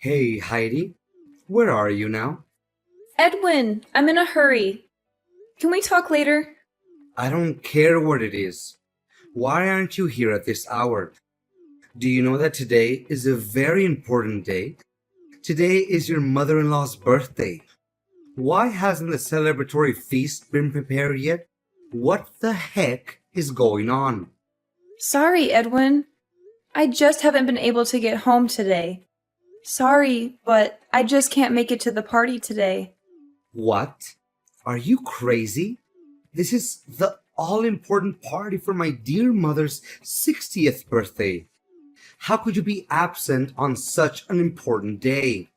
Hey, Heidi, where are you now? Edwin, I'm in a hurry. Can we talk later? I don't care what it is. Why aren't you here at this hour? Do you know that today is a very important day? Today is your mother in law's birthday. Why hasn't the celebratory feast been prepared yet? What the heck is going on? Sorry, Edwin. I just haven't been able to get home today. Sorry, but I just can't make it to the party today. What? Are you crazy? This is the all important party for my dear mother's 60th birthday. How could you be absent on such an important day?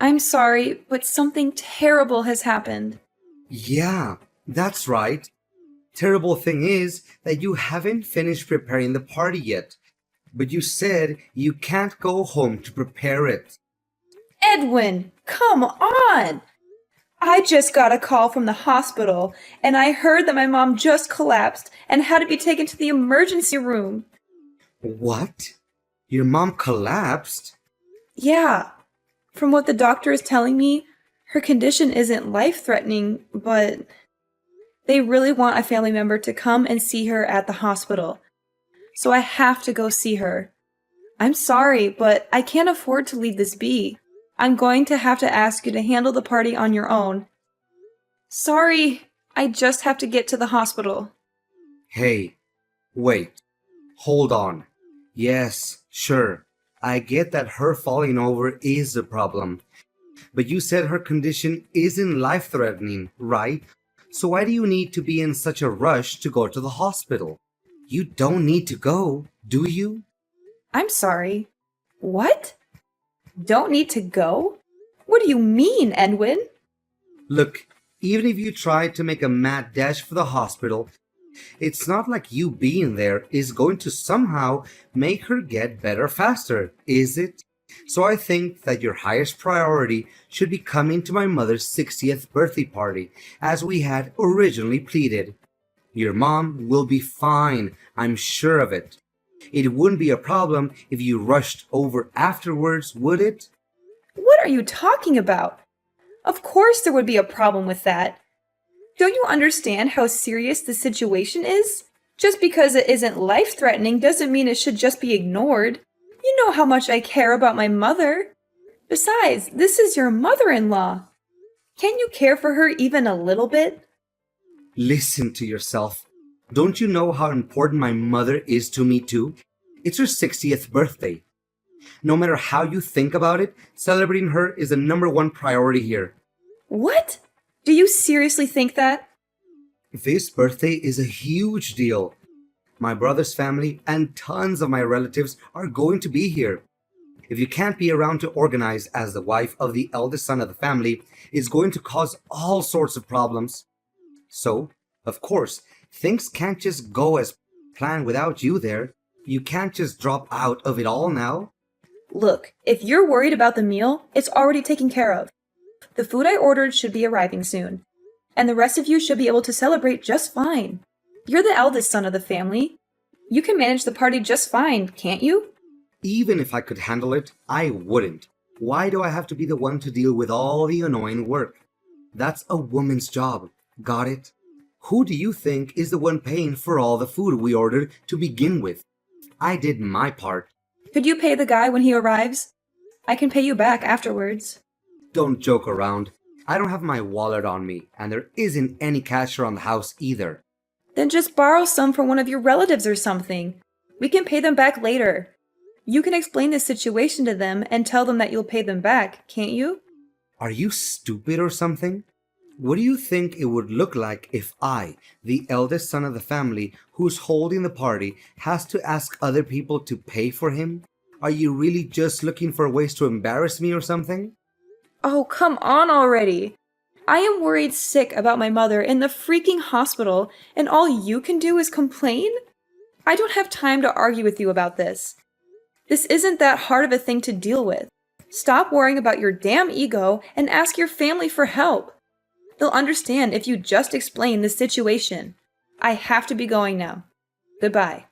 I'm sorry, but something terrible has happened. Yeah, that's right. Terrible thing is that you haven't finished preparing the party yet. But you said you can't go home to prepare it. Edwin, come on! I just got a call from the hospital, and I heard that my mom just collapsed and had to be taken to the emergency room. What? Your mom collapsed? Yeah, from what the doctor is telling me, her condition isn't life-threatening, but they really want a family member to come and see her at the hospital. So I have to go see her. I'm sorry, but I can't afford to leave this be. I'm going to have to ask you to handle the party on your own. Sorry, I just have to get to the hospital. Hey, wait. Hold on. Yes, sure. I get that her falling over is a problem. But you said her condition isn't life threatening, right? So why do you need to be in such a rush to go to the hospital? You don't need to go, do you? I'm sorry. What? Don't need to go? What do you mean, Edwin? Look, even if you try to make a mad dash for the hospital, it's not like you being there is going to somehow make her get better faster, is it? So I think that your highest priority should be coming to my mother's 60th birthday party, as we had originally pleaded. Your mom will be fine, I'm sure of it. It wouldn't be a problem if you rushed over afterwards, would it? What are you talking about? Of course there would be a problem with that. Don't you understand how serious the situation is? Just because it isn't life threatening doesn't mean it should just be ignored. You know how much I care about my mother. Besides, this is your mother in law. Can you care for her even a little bit? Listen to yourself. Don't you know how important my mother is to me too? It's her 60th birthday. No matter how you think about it, celebrating her is the number one priority here. What? Do you seriously think that? This birthday is a huge deal. My brother's family and tons of my relatives are going to be here. If you can't be around to organize as the wife of the eldest son of the family, it's going to cause all sorts of problems. So, of course, things can't just go as planned without you there. You can't just drop out of it all now. Look, if you're worried about the meal, it's already taken care of. The food I ordered should be arriving soon, and the rest of you should be able to celebrate just fine. You're the eldest son of the family. You can manage the party just fine, can't you? Even if I could handle it, I wouldn't. Why do I have to be the one to deal with all the annoying work? That's a woman's job. Got it? Who do you think is the one paying for all the food we ordered to begin with? I did my part. Could you pay the guy when he arrives? I can pay you back afterwards. Don't joke around. I don't have my wallet on me, and there isn't any cash around the house either. Then just borrow some from one of your relatives or something. We can pay them back later. You can explain the situation to them and tell them that you'll pay them back, can't you? Are you stupid or something? What do you think it would look like if I, the eldest son of the family who's holding the party, has to ask other people to pay for him? Are you really just looking for ways to embarrass me or something? Oh, come on already. I am worried sick about my mother in the freaking hospital, and all you can do is complain? I don't have time to argue with you about this. This isn't that hard of a thing to deal with. Stop worrying about your damn ego and ask your family for help. They'll understand if you just explain the situation. I have to be going now. Goodbye.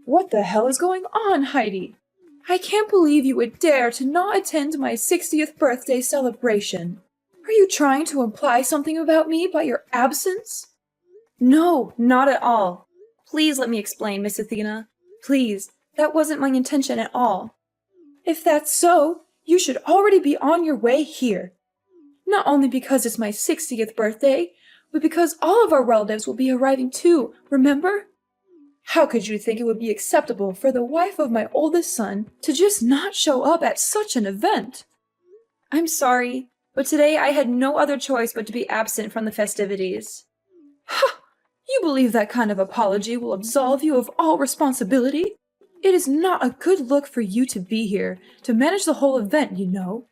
What the hell is going on, Heidi? I can't believe you would dare to not attend my 60th birthday celebration. Are you trying to imply something about me by your absence? No, not at all. Please let me explain, Miss Athena. Please, that wasn't my intention at all. If that's so, you should already be on your way here. Not only because it's my 60th birthday, but because all of our relatives will be arriving too, remember? How could you think it would be acceptable for the wife of my oldest son to just not show up at such an event? I'm sorry, but today I had no other choice but to be absent from the festivities. Ha! You believe that kind of apology will absolve you of all responsibility? It is not a good look for you to be here, to manage the whole event, you know.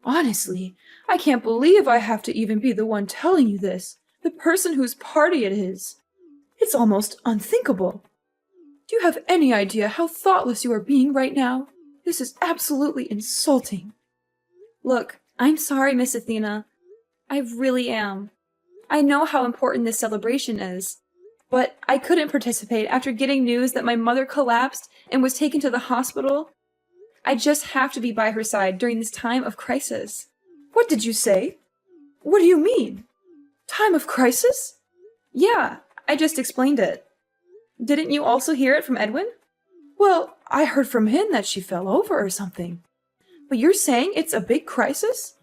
Honestly, I can't believe I have to even be the one telling you this, the person whose party it is. It's almost unthinkable. Do you have any idea how thoughtless you are being right now? This is absolutely insulting. Look, I'm sorry, Miss Athena. I really am. I know how important this celebration is, but I couldn't participate after getting news that my mother collapsed and was taken to the hospital. I just have to be by her side during this time of crisis. What did you say? What do you mean? Time of crisis? Yeah, I just explained it. Didn't you also hear it from Edwin? Well, I heard from him that she fell over or something. But you're saying it's a big crisis?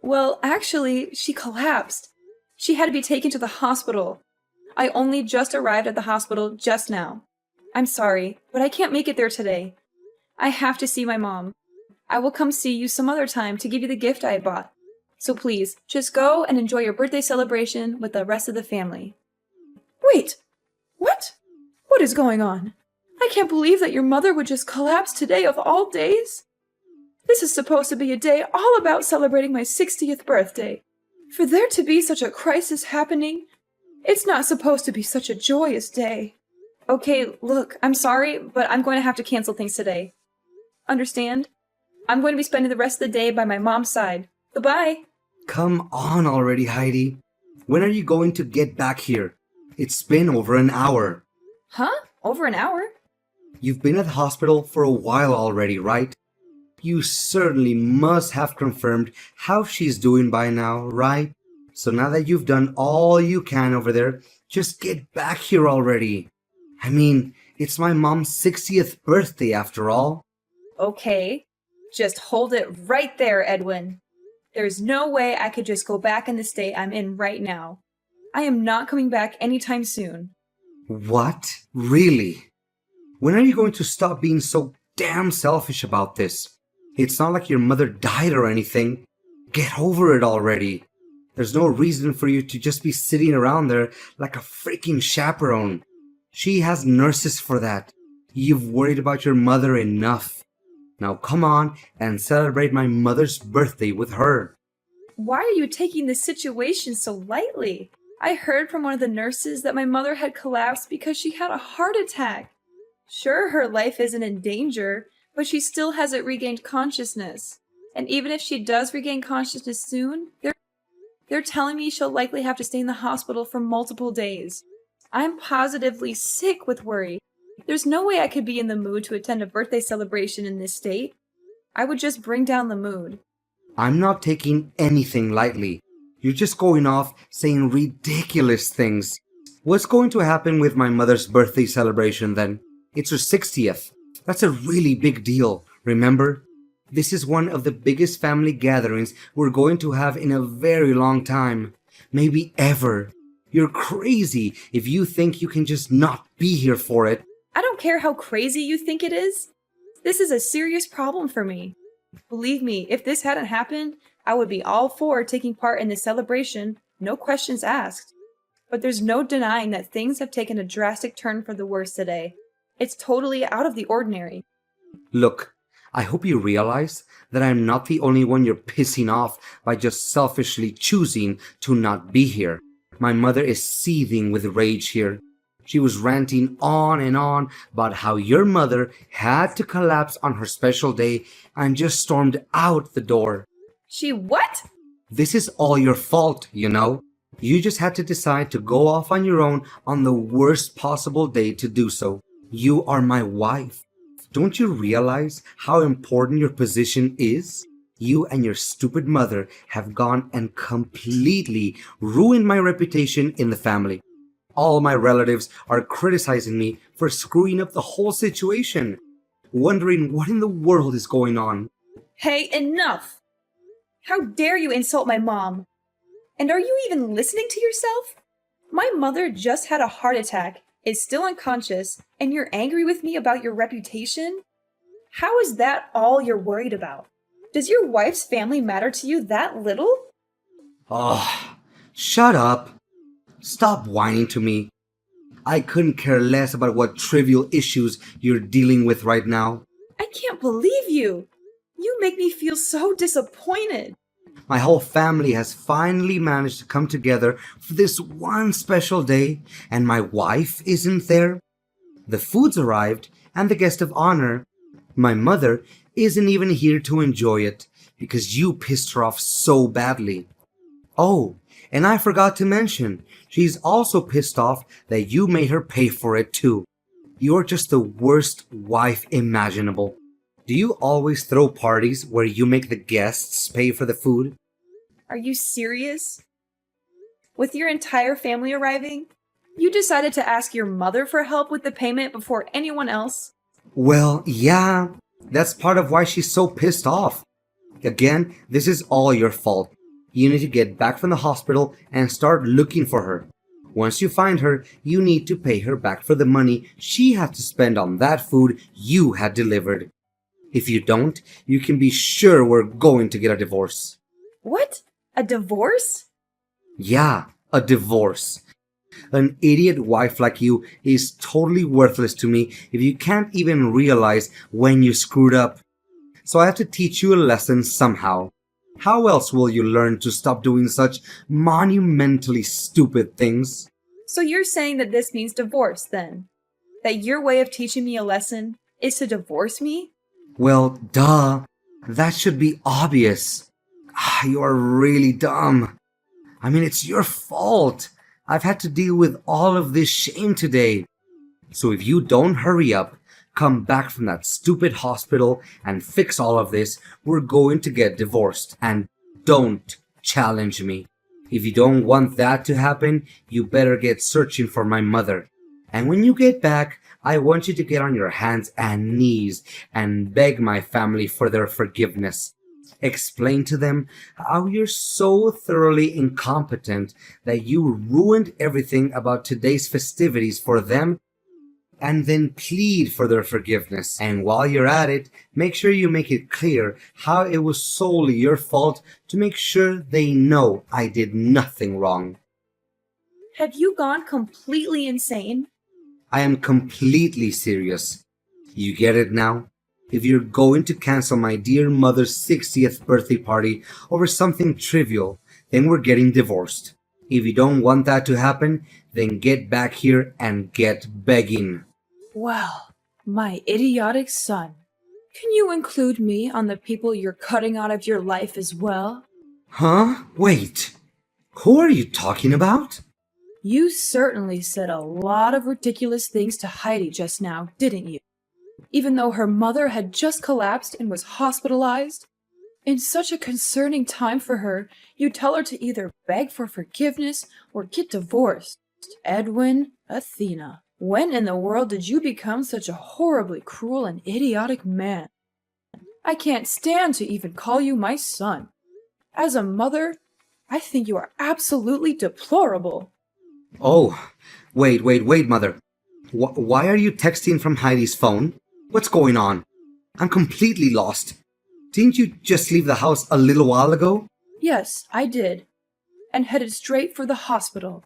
Well, actually, she collapsed. She had to be taken to the hospital. I only just arrived at the hospital just now. I'm sorry, but I can't make it there today. I have to see my mom. I will come see you some other time to give you the gift I bought. So please, just go and enjoy your birthday celebration with the rest of the family. Wait! What? What is going on? I can't believe that your mother would just collapse today of all days. This is supposed to be a day all about celebrating my 60th birthday. For there to be such a crisis happening, it's not supposed to be such a joyous day. Okay, look, I'm sorry, but I'm going to have to cancel things today. Understand? I'm going to be spending the rest of the day by my mom's side. Goodbye. Come on already, Heidi. When are you going to get back here? It's been over an hour. Huh? Over an hour? You've been at the hospital for a while already, right? You certainly must have confirmed how she's doing by now, right? So now that you've done all you can over there, just get back here already. I mean, it's my mom's 60th birthday after all. Okay. Just hold it right there, Edwin. There's no way I could just go back in the state I'm in right now. I am not coming back anytime soon. What? Really? When are you going to stop being so damn selfish about this? It's not like your mother died or anything. Get over it already. There's no reason for you to just be sitting around there like a freaking chaperone. She has nurses for that. You've worried about your mother enough. Now come on and celebrate my mother's birthday with her. Why are you taking this situation so lightly? I heard from one of the nurses that my mother had collapsed because she had a heart attack. Sure, her life isn't in danger, but she still hasn't regained consciousness. And even if she does regain consciousness soon, they're telling me she'll likely have to stay in the hospital for multiple days. I'm positively sick with worry. There's no way I could be in the mood to attend a birthday celebration in this state. I would just bring down the mood. I'm not taking anything lightly. You're just going off saying ridiculous things. What's going to happen with my mother's birthday celebration then? It's her 60th. That's a really big deal, remember? This is one of the biggest family gatherings we're going to have in a very long time. Maybe ever. You're crazy if you think you can just not be here for it. I don't care how crazy you think it is. This is a serious problem for me. Believe me, if this hadn't happened, I would be all for taking part in this celebration, no questions asked. But there's no denying that things have taken a drastic turn for the worse today. It's totally out of the ordinary. Look, I hope you realize that I'm not the only one you're pissing off by just selfishly choosing to not be here. My mother is seething with rage here. She was ranting on and on about how your mother had to collapse on her special day and just stormed out the door. She what? This is all your fault, you know. You just had to decide to go off on your own on the worst possible day to do so. You are my wife. Don't you realize how important your position is? You and your stupid mother have gone and completely ruined my reputation in the family. All my relatives are criticizing me for screwing up the whole situation, wondering what in the world is going on. Hey, enough! How dare you insult my mom? And are you even listening to yourself? My mother just had a heart attack, is still unconscious, and you're angry with me about your reputation? How is that all you're worried about? Does your wife's family matter to you that little? Oh, shut up. Stop whining to me. I couldn't care less about what trivial issues you're dealing with right now. I can't believe you! You make me feel so disappointed. My whole family has finally managed to come together for this one special day, and my wife isn't there. The food's arrived, and the guest of honor, my mother, isn't even here to enjoy it because you pissed her off so badly. Oh, and I forgot to mention, she's also pissed off that you made her pay for it too. You're just the worst wife imaginable. Do you always throw parties where you make the guests pay for the food? Are you serious? With your entire family arriving, you decided to ask your mother for help with the payment before anyone else? Well, yeah, that's part of why she's so pissed off. Again, this is all your fault. You need to get back from the hospital and start looking for her. Once you find her, you need to pay her back for the money she had to spend on that food you had delivered. If you don't, you can be sure we're going to get a divorce. What? A divorce? Yeah, a divorce. An idiot wife like you is totally worthless to me if you can't even realize when you screwed up. So I have to teach you a lesson somehow. How else will you learn to stop doing such monumentally stupid things? So you're saying that this means divorce, then? That your way of teaching me a lesson is to divorce me? Well, duh. That should be obvious. You are really dumb. I mean, it's your fault. I've had to deal with all of this shame today. So if you don't hurry up, come back from that stupid hospital and fix all of this, we're going to get divorced. And don't challenge me. If you don't want that to happen, you better get searching for my mother. And when you get back, I want you to get on your hands and knees and beg my family for their forgiveness. Explain to them how you're so thoroughly incompetent that you ruined everything about today's festivities for them, and then plead for their forgiveness. And while you're at it, make sure you make it clear how it was solely your fault to make sure they know I did nothing wrong. Have you gone completely insane? I am completely serious. You get it now? If you're going to cancel my dear mother's 60th birthday party over something trivial, then we're getting divorced. If you don't want that to happen, then get back here and get begging. Well, my idiotic son. Can you include me on the people you're cutting out of your life as well? Huh? Wait. Who are you talking about? You certainly said a lot of ridiculous things to Heidi just now, didn't you? Even though her mother had just collapsed and was hospitalized? In such a concerning time for her, you tell her to either beg for forgiveness or get divorced. Edwin, Athena, when in the world did you become such a horribly cruel and idiotic man? I can't stand to even call you my son. As a mother, I think you are absolutely deplorable. Oh, wait, mother. Why are you texting from Heidi's phone? What's going on? I'm completely lost. Didn't you just leave the house a little while ago? Yes, I did. And headed straight for the hospital.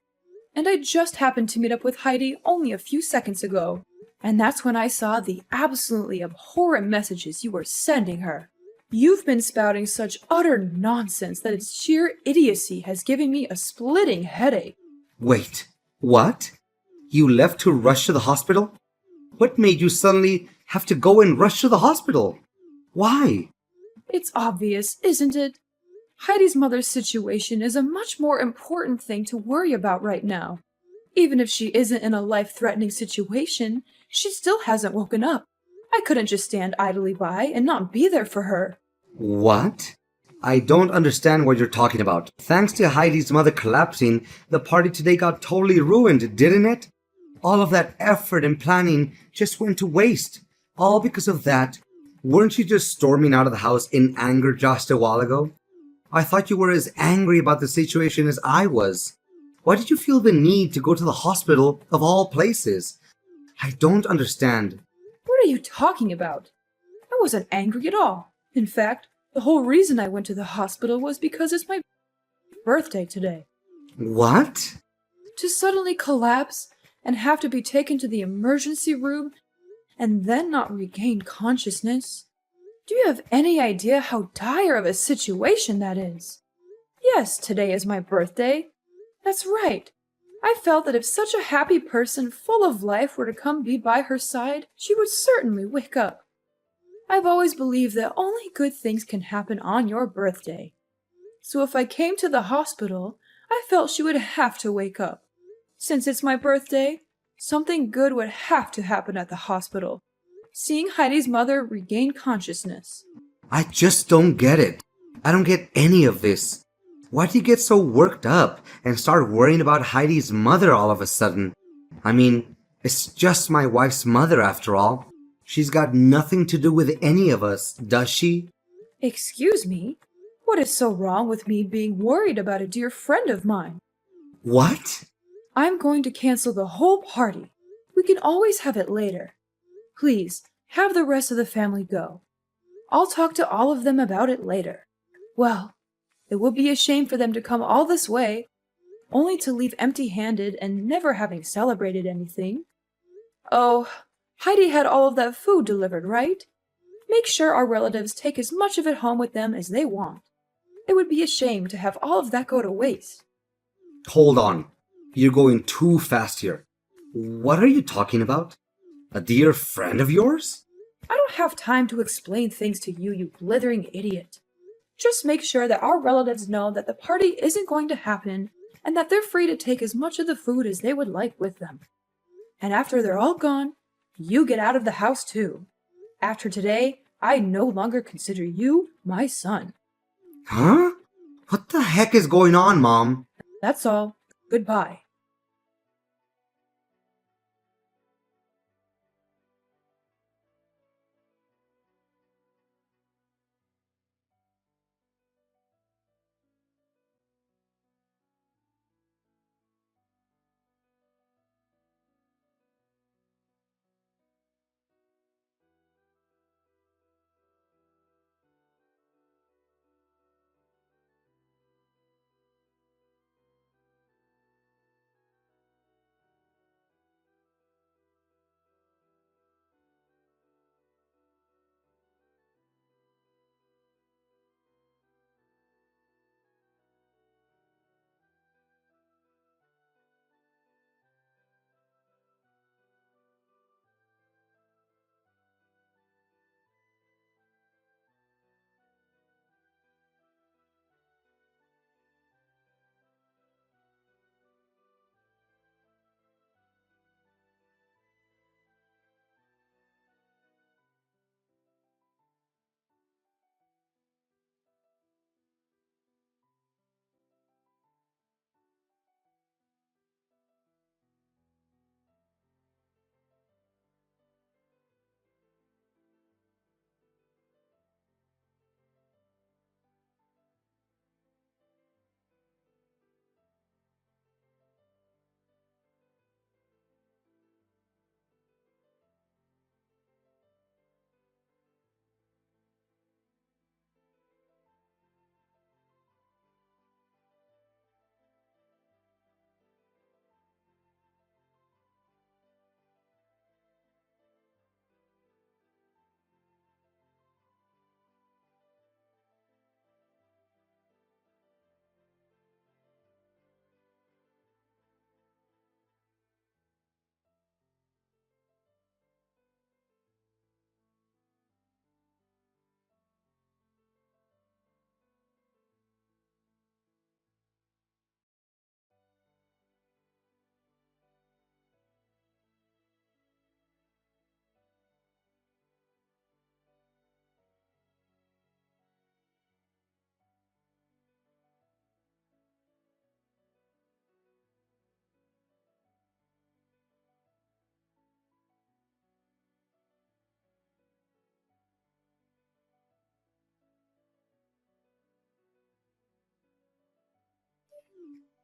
And I just happened to meet up with Heidi only a few seconds ago. And that's when I saw the absolutely abhorrent messages you were sending her. You've been spouting such utter nonsense that its sheer idiocy has given me a splitting headache. Wait, what? You left to rush to the hospital? What made you suddenly have to go and rush to the hospital? Why? It's obvious, isn't it? Heidi's mother's situation is a much more important thing to worry about right now. Even if she isn't in a life-threatening situation, She still hasn't woken up. I couldn't just stand idly by and not be there for her. What? I don't understand what you're talking about. Thanks to Heidi's mother collapsing, the party today got totally ruined, didn't it? All of that effort and planning just went to waste. All because of that. Weren't you just storming out of the house in anger just a while ago? I thought you were as angry about the situation as I was. Why did you feel the need to go to the hospital of all places? I don't understand. What are you talking about? I wasn't angry at all. In fact, the whole reason I went to the hospital was because it's my birthday today. What? To suddenly collapse and have to be taken to the emergency room and then not regain consciousness? Do you have any idea how dire of a situation that is? Yes, today is my birthday. That's right. I felt that if such a happy person full of life were to come be by her side, she would certainly wake up. I've always believed that only good things can happen on your birthday. So if I came to the hospital, I felt she would have to wake up. Since it's my birthday, something good would have to happen at the hospital. Seeing Heidi's mother regain consciousness. I just don't get it. I don't get any of this. Why do you get so worked up and start worrying about Heidi's mother all of a sudden? I mean, it's just my wife's mother after all. She's got nothing to do with any of us, does she? Excuse me? What is so wrong with me being worried about a dear friend of mine? What? I'm going to cancel the whole party. We can always have it later. Please, have the rest of the family go. I'll talk to all of them about it later. Well, it would be a shame for them to come all this way, only to leave empty-handed and never having celebrated anything. Oh, Heidi had all of that food delivered, right? Make sure our relatives take as much of it home with them as they want. It would be a shame to have all of that go to waste. Hold on. You're going too fast here. What are you talking about? A dear friend of yours? I don't have time to explain things to you, you blithering idiot. Just make sure that our relatives know that the party isn't going to happen and that they're free to take as much of the food as they would like with them. And after they're all gone, you get out of the house too. After today, I no longer consider you my son. Huh? What the heck is going on, Mom? That's all. Goodbye.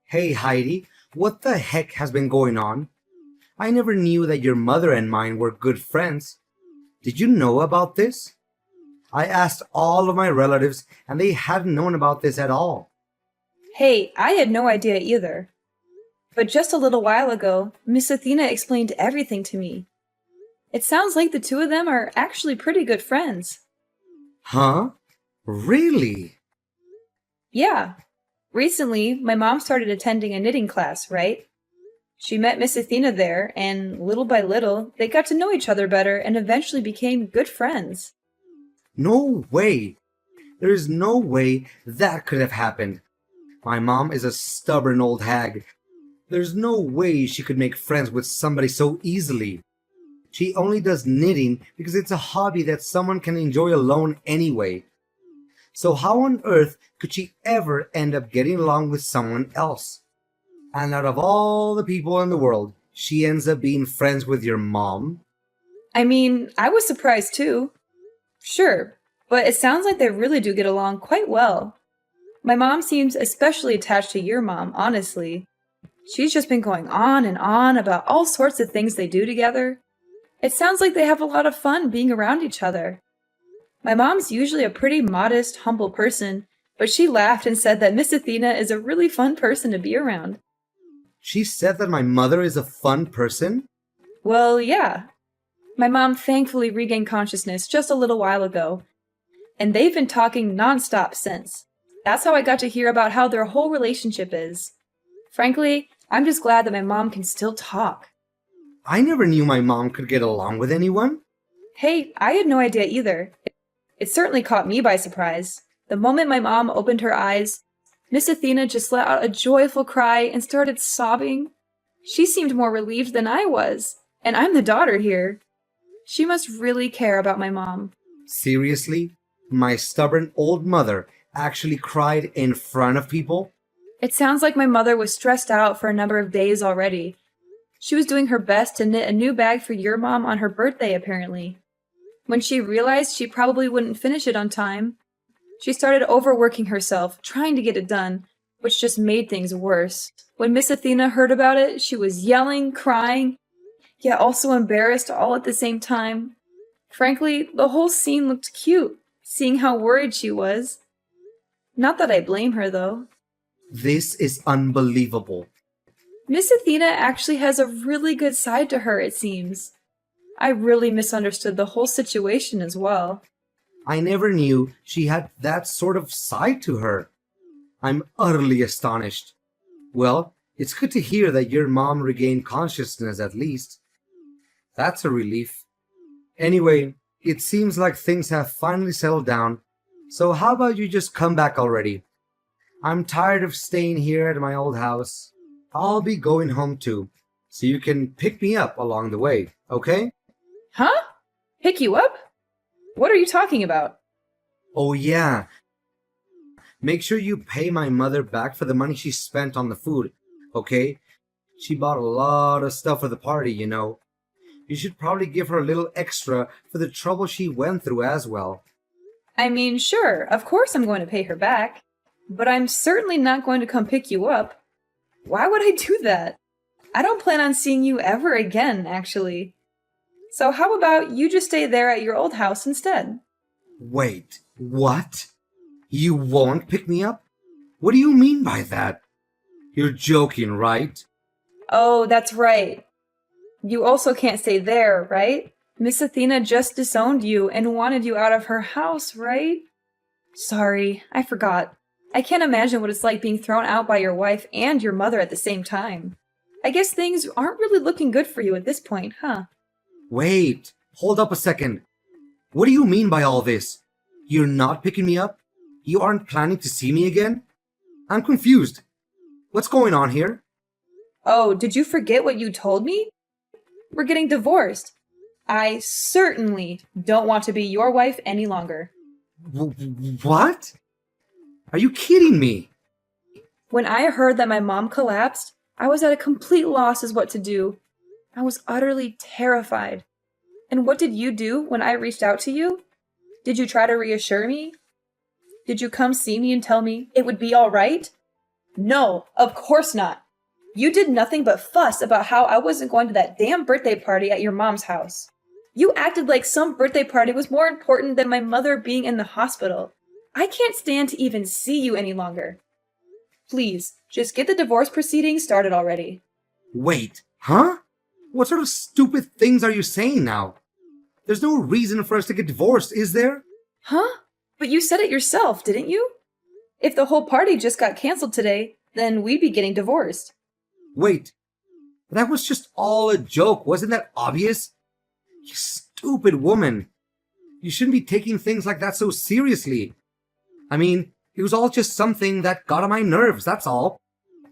Hey Heidi, what the heck has been going on? I never knew that your mother and mine were good friends. Did you know about this? I asked all of my relatives and they hadn't known about this at all. Hey, I had no idea either. But just a little while ago, Miss Athena explained everything to me. It sounds like the two of them are actually pretty good friends. Huh? Really? Yeah. Recently, my mom started attending a knitting class, right? She met Miss Athena there, and little by little, they got to know each other better and eventually became good friends. No way. There is no way that could have happened. My mom is a stubborn old hag. There's no way she could make friends with somebody so easily. She only does knitting because it's a hobby that someone can enjoy alone anyway. So how on earth could she ever end up getting along with someone else? And out of all the people in the world, she ends up being friends with your mom? I mean, I was surprised too. Sure, but it sounds like they really do get along quite well. My mom seems especially attached to your mom, honestly. She's just been going on and on about all sorts of things they do together. It sounds like they have a lot of fun being around each other. My mom's usually a pretty modest, humble person, but she laughed and said that Miss Athena is a really fun person to be around. She said that my mother is a fun person? Well, yeah. My mom thankfully regained consciousness just a little while ago, and they've been talking nonstop since. That's how I got to hear about how their whole relationship is. Frankly, I'm just glad that my mom can still talk. I never knew my mom could get along with anyone. Hey, I had no idea either. It certainly caught me by surprise. The moment my mom opened her eyes, Miss Athena just let out a joyful cry and started sobbing. She seemed more relieved than I was, and I'm the daughter here. She must really care about my mom. Seriously? My stubborn old mother actually cried in front of people? It sounds like my mother was stressed out for a number of days already. She was doing her best to knit a new bag for your mom on her birthday, apparently. When she realized she probably wouldn't finish it on time, she started overworking herself, trying to get it done, which just made things worse. When Miss Athena heard about it, she was yelling, crying, yet also embarrassed all at the same time. Frankly, the whole scene looked cute, seeing how worried she was. Not that I blame her, though. This is unbelievable. Miss Athena actually has a really good side to her, it seems. I really misunderstood the whole situation as well. I never knew she had that sort of side to her. I'm utterly astonished. Well, it's good to hear that your mom regained consciousness at least. That's a relief. Anyway, it seems like things have finally settled down, so how about you just come back already? I'm tired of staying here at my old house. I'll be going home too, so you can pick me up along the way, okay? Huh? Pick you up? What are you talking about? Oh yeah. Make sure you pay my mother back for the money she spent on the food, okay? She bought a lot of stuff for the party, you know. You should probably give her a little extra for the trouble she went through as well. I mean, sure, of course I'm going to pay her back. But I'm certainly not going to come pick you up. Why would I do that? I don't plan on seeing you ever again, actually. So how about you just stay there at your old house instead? Wait, what? You won't pick me up? What do you mean by that? You're joking, right? Oh, that's right. You also can't stay there, right? Miss Athena just disowned you and wanted you out of her house, right? Sorry, I forgot. I can't imagine what it's like being thrown out by your wife and your mother at the same time. I guess things aren't really looking good for you at this point, huh? Wait, hold up a second. What do you mean by all this? You're not picking me up? You aren't planning to see me again? I'm confused. What's going on here? Oh, did you forget what you told me? We're getting divorced. I certainly don't want to be your wife any longer. What? Are you kidding me? When I heard that my mom collapsed, I was at a complete loss as what to do. I was utterly terrified. And what did you do when I reached out to you? Did you try to reassure me? Did you come see me and tell me it would be all right? No, of course not. You did nothing but fuss about how I wasn't going to that damn birthday party at your mom's house. You acted like some birthday party was more important than my mother being in the hospital. I can't stand to even see you any longer. Please, just get the divorce proceedings started already. Wait, huh? What sort of stupid things are you saying now? There's no reason for us to get divorced, is there? Huh? But you said it yourself, didn't you? If the whole party just got canceled today, then we'd be getting divorced. Wait, that was just all a joke. Wasn't that obvious? You stupid woman. You shouldn't be taking things like that so seriously. I mean, it was all just something that got on my nerves, that's all.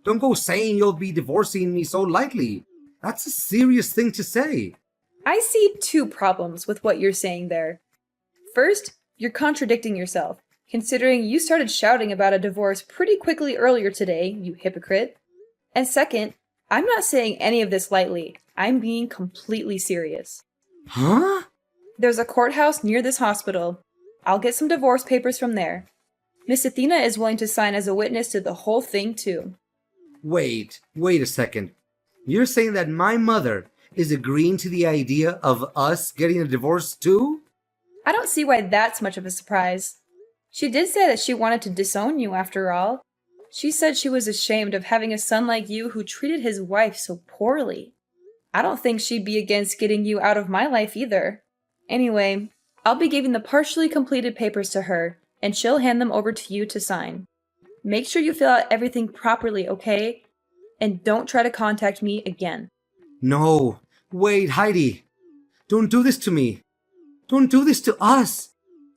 Don't go saying you'll be divorcing me so lightly. That's a serious thing to say. I see two problems with what you're saying there. First, you're contradicting yourself, considering you started shouting about a divorce pretty quickly earlier today, you hypocrite. And second, I'm not saying any of this lightly. I'm being completely serious. Huh? There's a courthouse near this hospital. I'll get some divorce papers from there. Miss Athena is willing to sign as a witness to the whole thing, too. Wait a second. You're saying that my mother is agreeing to the idea of us getting a divorce too? I don't see why that's much of a surprise. She did say that she wanted to disown you after all. She said she was ashamed of having a son like you who treated his wife so poorly. I don't think she'd be against getting you out of my life either. Anyway, I'll be giving the partially completed papers to her, and she'll hand them over to you to sign. Make sure you fill out everything properly, okay? And don't try to contact me again. No. Wait, Heidi. Don't do this to me. Don't do this to us.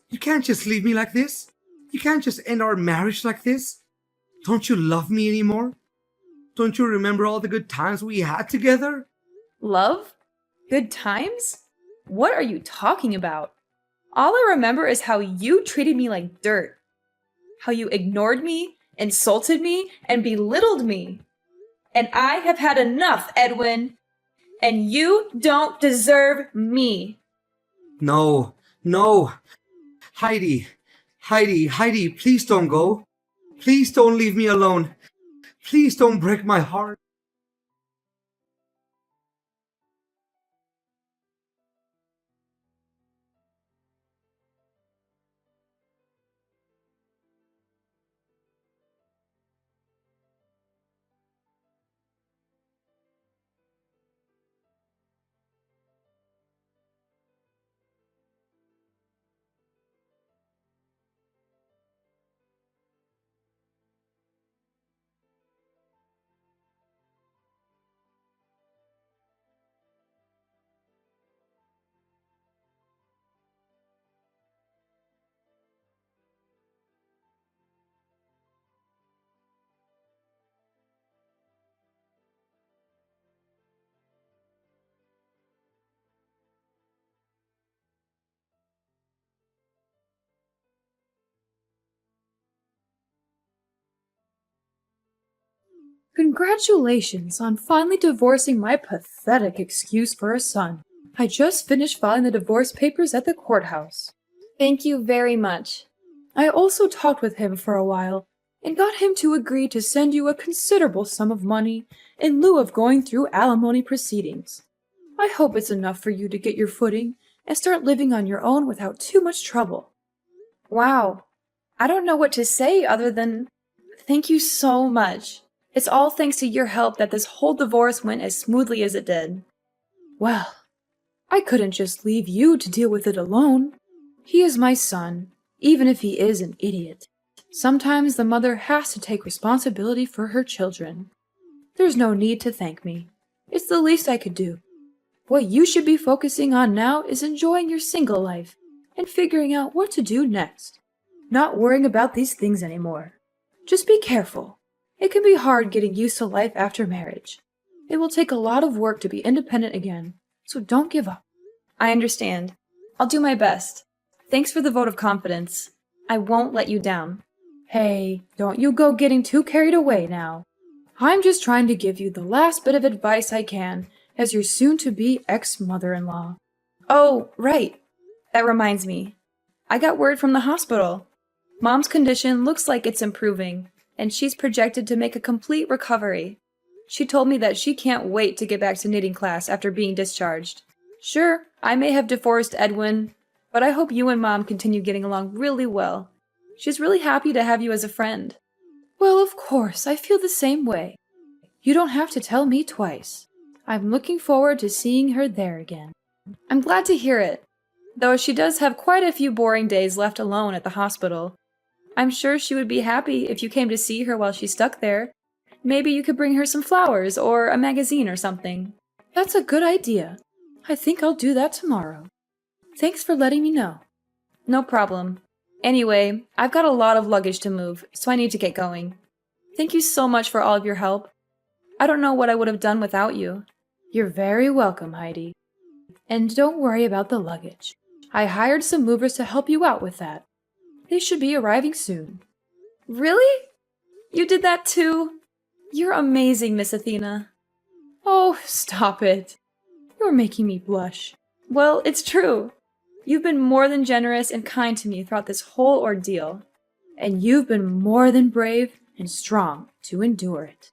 You can't just leave me like this. You can't just end our marriage like this. Don't you love me anymore? Don't you remember all the good times we had together? Love? Good times? What are you talking about? All I remember is how you treated me like dirt. How you ignored me, insulted me, and belittled me. And I have had enough, Edwin. And you don't deserve me. No. Heidi, please don't go. Please don't leave me alone. Please don't break my heart. Congratulations on finally divorcing my pathetic excuse for a son. I just finished filing the divorce papers at the courthouse. Thank you very much. I also talked with him for a while and got him to agree to send you a considerable sum of money in lieu of going through alimony proceedings. I hope it's enough for you to get your footing and start living on your own without too much trouble. Wow. I don't know what to say other than thank you so much. It's all thanks to your help that this whole divorce went as smoothly as it did. Well, I couldn't just leave you to deal with it alone. He is my son, even if he is an idiot. Sometimes the mother has to take responsibility for her children. There's no need to thank me. It's the least I could do. What you should be focusing on now is enjoying your single life and figuring out what to do next. Not worrying about these things anymore. Just be careful. It can be hard getting used to life after marriage. It will take a lot of work to be independent again, so don't give up. I understand. I'll do my best. Thanks for the vote of confidence. I won't let you down. Hey, don't you go getting too carried away now. I'm just trying to give you the last bit of advice I can as your soon-to-be ex-mother-in-law. Oh, right. That reminds me. I got word from the hospital. Mom's condition looks like it's improving, and she's projected to make a complete recovery. She told me that she can't wait to get back to knitting class after being discharged. Sure, I may have divorced Edwin, but I hope you and Mom continue getting along really well. She's really happy to have you as a friend. Well, of course, I feel the same way. You don't have to tell me twice. I'm looking forward to seeing her there again. I'm glad to hear it, though she does have quite a few boring days left alone at the hospital. I'm sure she would be happy if you came to see her while she's stuck there. Maybe you could bring her some flowers or a magazine or something. That's a good idea. I think I'll do that tomorrow. Thanks for letting me know. No problem. Anyway, I've got a lot of luggage to move, so I need to get going. Thank you so much for all of your help. I don't know what I would have done without you. You're very welcome, Heidi. And don't worry about the luggage. I hired some movers to help you out with that. They should be arriving soon. Really? You did that too? You're amazing, Miss Athena. Oh, stop it. You're making me blush. Well, it's true. You've been more than generous and kind to me throughout this whole ordeal. And you've been more than brave and strong to endure it.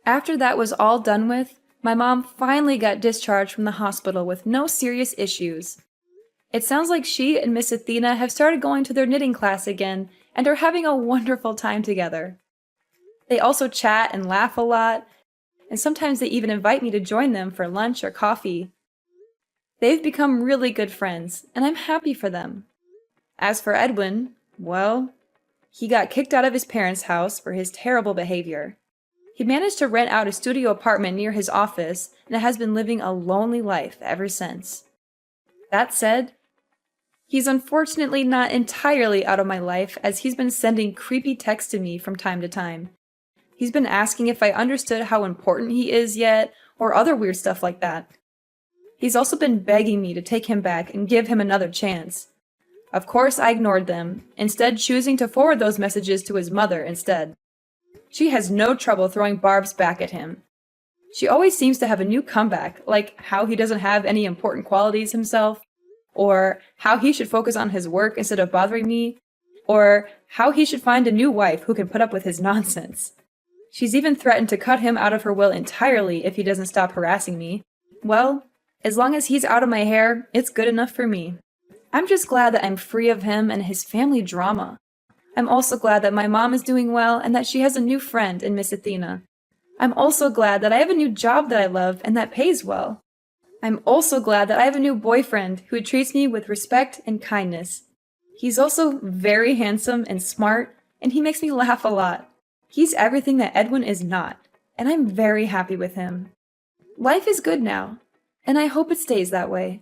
After that was all done with, my mom finally got discharged from the hospital with no serious issues. It sounds like she and Miss Athena have started going to their knitting class again and are having a wonderful time together. They also chat and laugh a lot, and sometimes they even invite me to join them for lunch or coffee. They've become really good friends, and I'm happy for them. As for Edwin, well, he got kicked out of his parents' house for his terrible behavior. He managed to rent out a studio apartment near his office and has been living a lonely life ever since. That said, he's unfortunately not entirely out of my life, as he's been sending creepy texts to me from time to time. He's been asking if I understood how important he is yet, or other weird stuff like that. He's also been begging me to take him back and give him another chance. Of course, I ignored them, instead choosing to forward those messages to his mother instead. She has no trouble throwing barbs back at him. She always seems to have a new comeback, like how he doesn't have any important qualities himself, or how he should focus on his work instead of bothering me, or how he should find a new wife who can put up with his nonsense. She's even threatened to cut him out of her will entirely if he doesn't stop harassing me. Well, as long as he's out of my hair, it's good enough for me. I'm just glad that I'm free of him and his family drama. I'm also glad that my mom is doing well and that she has a new friend in Miss Athena. I'm also glad that I have a new job that I love and that pays well. I'm also glad that I have a new boyfriend who treats me with respect and kindness. He's also very handsome and smart, and he makes me laugh a lot. He's everything that Edwin is not, and I'm very happy with him. Life is good now, and I hope it stays that way.